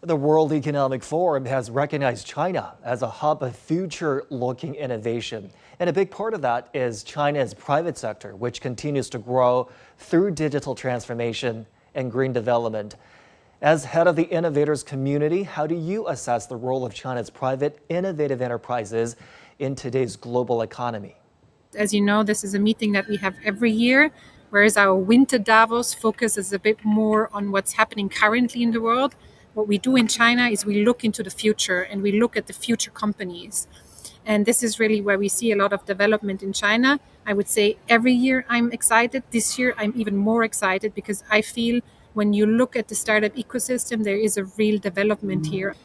The World Economic Forum has recognized China as a hub of future-looking innovation. And a big part of that is China's private sector, which continues to grow through digital transformation and green development. As head of the Innovators Community, how do you assess the role of China's private innovative enterprises in today's global economy? As you know, this is a meeting that we have every year, whereas our winter Davos focuses a bit more on what's happening currently in the world. What we do in China is we look into the future and we look at the future companies. And this is really where we see a lot of development in China. I would say every year I'm excited. This year I'm even more excited because I feel when you look at the startup ecosystem, there is a real development here.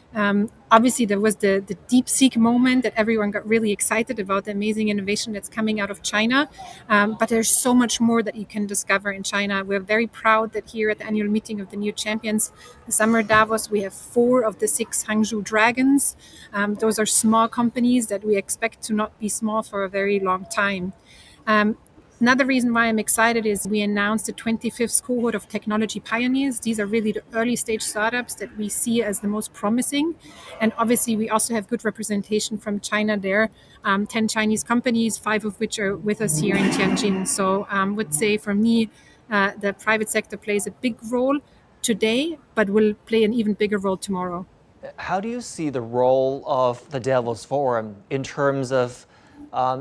Obviously, there was the DeepSeek moment that everyone got really excited about the amazing innovation that's coming out of China. But there's so much more that you can discover in China. We're very proud that here at the annual meeting of the new champions, the Summer Davos, we have 4 of the 6 Hangzhou Dragons. Those are small companies that we expect to not be small for a very long time. Another reason why I'm excited is we announced the 25th cohort of technology pioneers. These are really the early stage startups that we see as the most promising. And obviously, we also have good representation from China there. 10 Chinese companies, 5 of which are with us here in Tianjin. So I would say for me, the private sector plays a big role today, but will play an even bigger role tomorrow. How do you see the role of the Davos Forum in terms of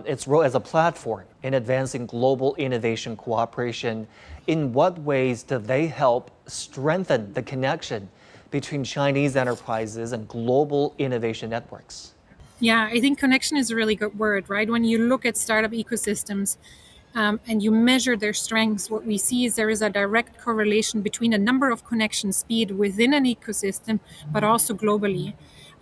its role as a platform in advancing global innovation cooperation? In what ways do they help strengthen the connection between Chinese enterprises and global innovation networks? Yeah, I think connection is a really good word, right? When you look at startup ecosystems and you measure their strengths, what we see is there is a direct correlation between a number of connection speed within an ecosystem, but also globally.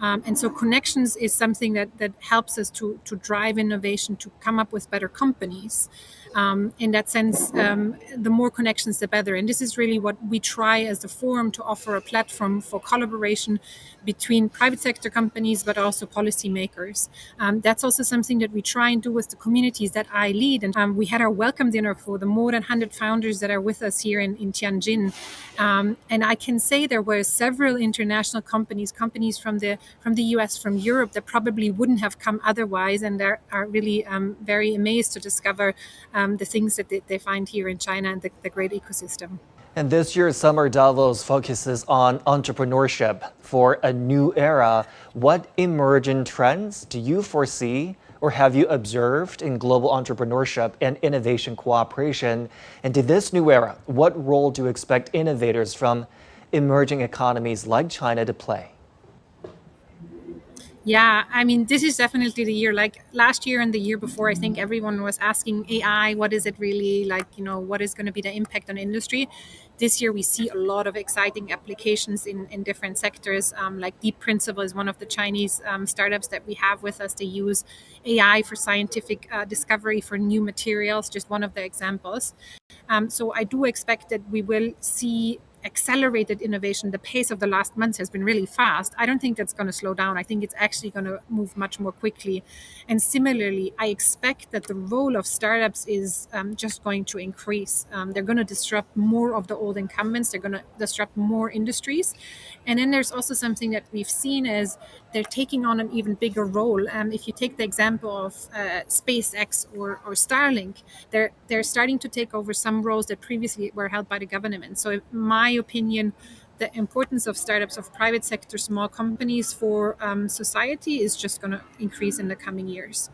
And so connections is something that helps us to drive innovation, to come up with better companies. In that sense, the more connections, the better. And this is really what we try as the forum to offer a platform for collaboration between private sector companies, but also policymakers. That's also something that we try and do with the communities that I lead. And we had our welcome dinner for the more than 100 founders that are with us here in Tianjin. And I can say there were several international companies from the US, from Europe, that probably wouldn't have come otherwise, and they are really very amazed to discover the things that they find here in China and the great ecosystem. And this year's Summer Davos focuses on entrepreneurship for a new era. What emerging trends do you foresee or have you observed in global entrepreneurship and innovation cooperation? And to this new era, what role do you expect innovators from emerging economies like China to play? Yeah, I mean, this is definitely the year. Like last year and the year before, I think everyone was asking AI, what is it really like? What is going to be the impact on industry? This year, we see a lot of exciting applications in different sectors. Like Deep Principle is one of the Chinese startups that we have with us. They use AI for scientific discovery for new materials, just one of the examples. So I do expect that we will see accelerated innovation. The pace of the last months has been really fast. I don't think that's going to slow down. I think it's actually going to move much more quickly. And similarly, I expect that the role of startups is just going to increase. They're going to disrupt more of the old incumbents. They're going to disrupt more industries. And then there's also something that we've seen is they're taking on an even bigger role. If you take the example of SpaceX or Starlink, they're starting to take over some roles that previously were held by the government. So in my opinion, the importance of startups, of private sector, small companies for society is just going to increase in the coming years.